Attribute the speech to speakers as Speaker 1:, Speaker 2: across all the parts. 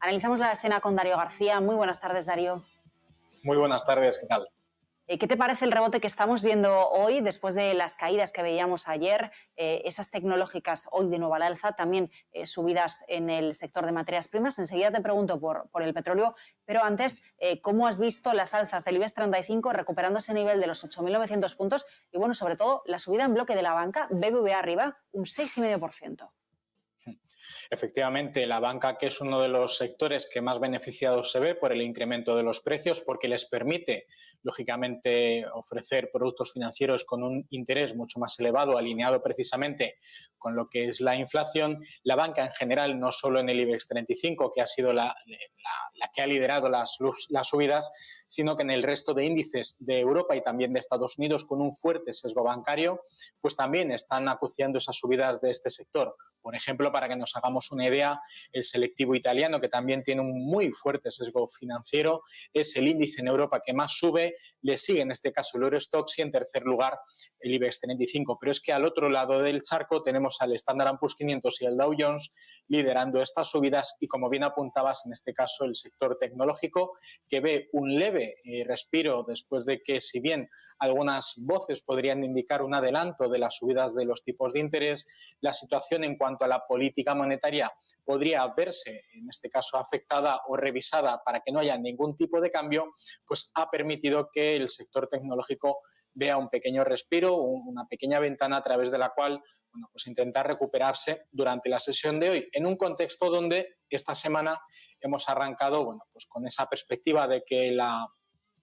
Speaker 1: Analizamos la escena con Darío García. Muy buenas tardes, Darío.
Speaker 2: Muy buenas tardes, ¿qué tal?
Speaker 1: ¿Qué te parece el rebote que estamos viendo hoy después de las caídas que veíamos ayer? Esas tecnológicas hoy de nuevo al alza, también subidas en el sector de materias primas. Enseguida te pregunto por el petróleo, pero antes, ¿cómo has visto las alzas del IBEX 35 recuperando ese nivel de los 8.900 puntos? Y bueno, sobre todo, la subida en bloque de la banca, BBVA arriba, un 6,5%.
Speaker 2: Efectivamente, la banca, que es uno de los sectores que más beneficiados se ve por el incremento de los precios, porque les permite, lógicamente, ofrecer productos financieros con un interés mucho más elevado, alineado precisamente con lo que es la inflación. La banca en general, no solo en el IBEX 35, que ha sido la que ha liderado las subidas, sino que en el resto de índices de Europa y también de Estados Unidos, con un fuerte sesgo bancario, pues también están acuciando esas subidas de este sector. Por ejemplo, para que nos hagamos una idea, el selectivo italiano, que también tiene un muy fuerte sesgo financiero, es el índice en Europa que más sube, le sigue en este caso el Eurostoxx y en tercer lugar el IBEX 35. Pero es que al otro lado del charco tenemos al Standard & Poor's 500 y el Dow Jones liderando estas subidas y, como bien apuntabas, en este caso el sector tecnológico, que ve un leve respiro después de que, si bien algunas voces podrían indicar un adelanto de las subidas de los tipos de interés, la situación en cuanto a la política monetaria podría verse, en este caso, afectada o revisada para que no haya ningún tipo de cambio, pues ha permitido que el sector tecnológico vea un pequeño respiro, una pequeña ventana a través de la cual, bueno, pues intentar recuperarse durante la sesión de hoy, en un contexto donde esta semana hemos arrancado, bueno, pues con esa perspectiva de que la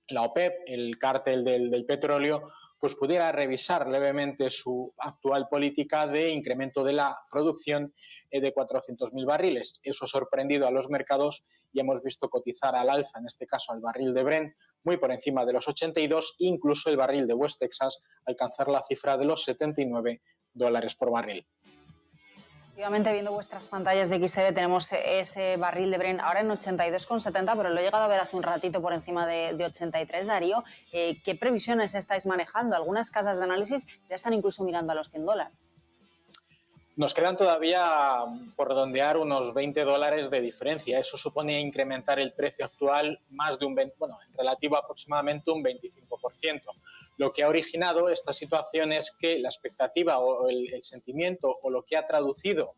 Speaker 2: OPEP, el cártel del petróleo, pues pudiera revisar levemente su actual política de incremento de la producción de 400.000 barriles. Eso ha sorprendido a los mercados y hemos visto cotizar al alza, en este caso al barril de Brent, muy por encima de los 82, incluso el barril de West Texas alcanzar la cifra de los $79 por barril.
Speaker 1: Efectivamente, viendo vuestras pantallas de XTV, tenemos ese barril de Brent ahora en 82,70, pero lo he llegado a ver hace un ratito por encima de 83, Darío. ¿Qué previsiones estáis manejando? Algunas casas de análisis ya están incluso mirando a los $100.
Speaker 2: Nos quedan todavía por redondear unos $20 de diferencia. Eso supone incrementar el precio actual más de un 20%, bueno, en relativo aproximadamente un 25%. Lo que ha originado esta situación es que la expectativa o el sentimiento o lo que ha traducido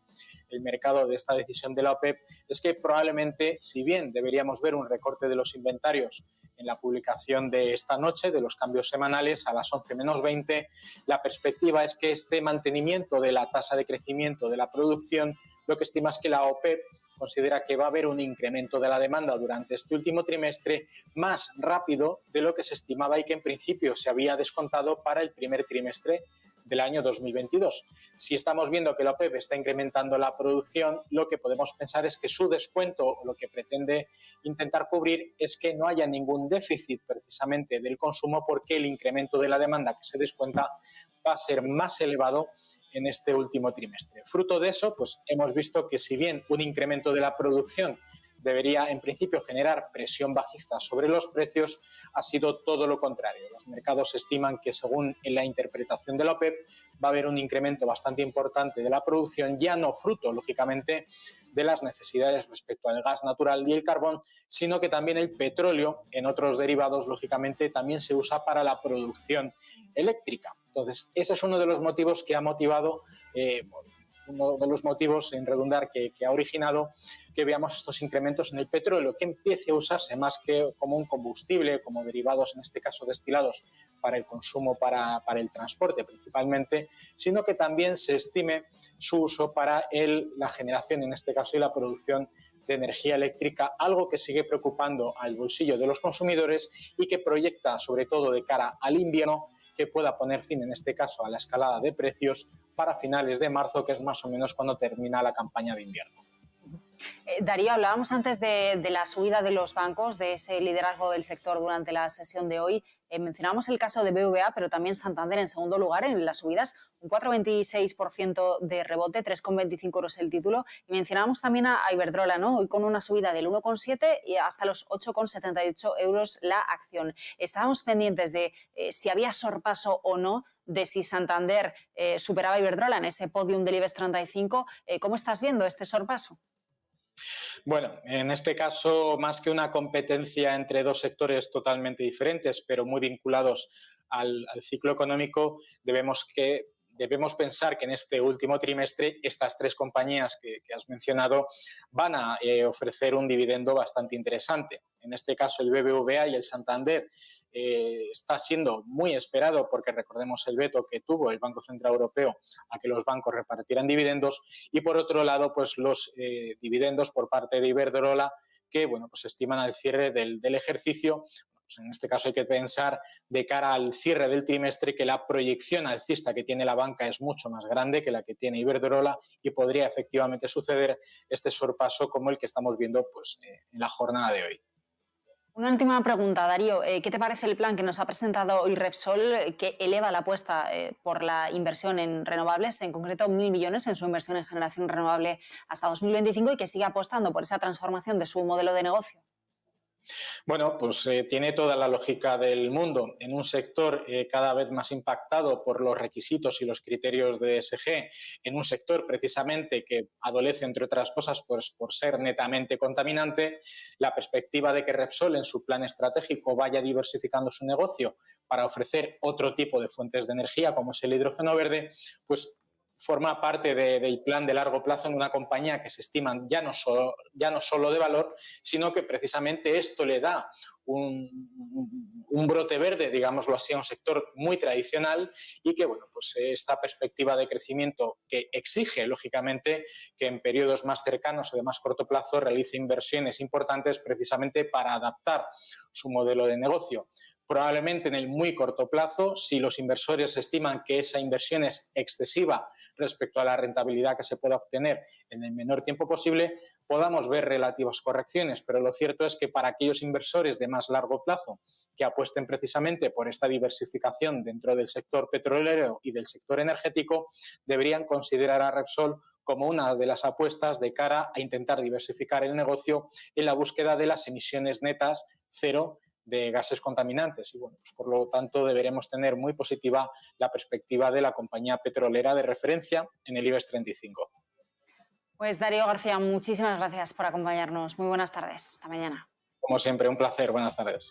Speaker 2: el mercado de esta decisión de la OPEP es que probablemente, si bien deberíamos ver un recorte de los inventarios en la publicación de esta noche, de los cambios semanales a las 11 menos 20, la perspectiva es que este mantenimiento de la tasa de crecimiento de la producción, lo que estima es que la OPEP considera que va a haber un incremento de la demanda durante este último trimestre más rápido de lo que se estimaba y que en principio se había descontado para el primer trimestre del año 2022. Si estamos viendo que la OPEP está incrementando la producción, lo que podemos pensar es que su descuento o lo que pretende intentar cubrir es que no haya ningún déficit precisamente del consumo, porque el incremento de la demanda que se descuenta va a ser más elevado en este último trimestre. Fruto de eso, pues hemos visto que, si bien un incremento de la producción debería en principio generar presión bajista sobre los precios, ha sido todo lo contrario. Los mercados estiman que, según la interpretación de la OPEP, va a haber un incremento bastante importante de la producción, ya no fruto, lógicamente, de las necesidades respecto al gas natural y el carbón, sino que también el petróleo, en otros derivados, lógicamente, también se usa para la producción eléctrica. Entonces, ese es uno de los motivos que ha motivado, uno de los motivos, en redundar, que ha originado que veamos estos incrementos en el petróleo, que empiece a usarse más que como un combustible, como derivados, en este caso destilados, para el consumo, para el transporte principalmente, sino que también se estime su uso para la generación, en este caso, y la producción de energía eléctrica, algo que sigue preocupando al bolsillo de los consumidores y que proyecta, sobre todo de cara al invierno, que pueda poner fin, en este caso, a la escalada de precios para finales de marzo, que es más o menos cuando termina la campaña de invierno.
Speaker 1: Darío, hablábamos antes de la subida de los bancos, de ese liderazgo del sector durante la sesión de hoy. Mencionábamos el caso de BBVA, pero también Santander en segundo lugar en las subidas, un 4,26% de rebote, 3,25 euros el título. Y mencionábamos también a Iberdrola, ¿no? Hoy con una subida del 1,7 y hasta los 8,78 euros la acción. Estábamos pendientes de si había sorpaso o no, de si Santander superaba a Iberdrola en ese podium del IBEX 35. ¿Cómo estás viendo este sorpaso?
Speaker 2: Bueno, en este caso, más que una competencia entre dos sectores totalmente diferentes, pero muy vinculados al ciclo económico, debemos pensar que en este último trimestre estas tres compañías que has mencionado van a ofrecer un dividendo bastante interesante. En este caso, el BBVA y el Santander está siendo muy esperado porque recordemos el veto que tuvo el Banco Central Europeo a que los bancos repartieran dividendos, y por otro lado pues los dividendos por parte de Iberdrola, que bueno, pues estiman al cierre del ejercicio. Pues en este caso hay que pensar de cara al cierre del trimestre que la proyección alcista que tiene la banca es mucho más grande que la que tiene Iberdrola, y podría efectivamente suceder este sorpaso como el que estamos viendo pues, en la jornada de hoy.
Speaker 1: Una última pregunta, Darío. ¿Qué te parece el plan que nos ha presentado hoy Repsol, que eleva la apuesta por la inversión en renovables, en concreto 1.000 millones en su inversión en generación renovable hasta 2025, y que sigue apostando por esa transformación de su modelo de negocio?
Speaker 2: Bueno, pues tiene toda la lógica del mundo. En un sector cada vez más impactado por los requisitos y los criterios de ESG, en un sector precisamente que adolece, entre otras cosas, pues, por ser netamente contaminante, la perspectiva de que Repsol en su plan estratégico vaya diversificando su negocio para ofrecer otro tipo de fuentes de energía, como es el hidrógeno verde, pues forma parte del plan de largo plazo en una compañía que se estiman ya no solo de valor, sino que precisamente esto le da un brote verde, digámoslo así, a un sector muy tradicional, y que, bueno, pues esta perspectiva de crecimiento que exige, lógicamente, que en periodos más cercanos o de más corto plazo realice inversiones importantes precisamente para adaptar su modelo de negocio. Probablemente en el muy corto plazo, si los inversores estiman que esa inversión es excesiva respecto a la rentabilidad que se pueda obtener en el menor tiempo posible, podamos ver relativas correcciones, pero lo cierto es que para aquellos inversores de más largo plazo que apuesten precisamente por esta diversificación dentro del sector petrolero y del sector energético, deberían considerar a Repsol como una de las apuestas de cara a intentar diversificar el negocio en la búsqueda de las emisiones netas cero de gases contaminantes. Y bueno, pues por lo tanto deberemos tener muy positiva la perspectiva de la compañía petrolera de referencia en el IBEX 35.
Speaker 1: Pues Darío García, muchísimas gracias por acompañarnos. Muy buenas tardes. Hasta mañana.
Speaker 2: Como siempre, un placer. Buenas tardes.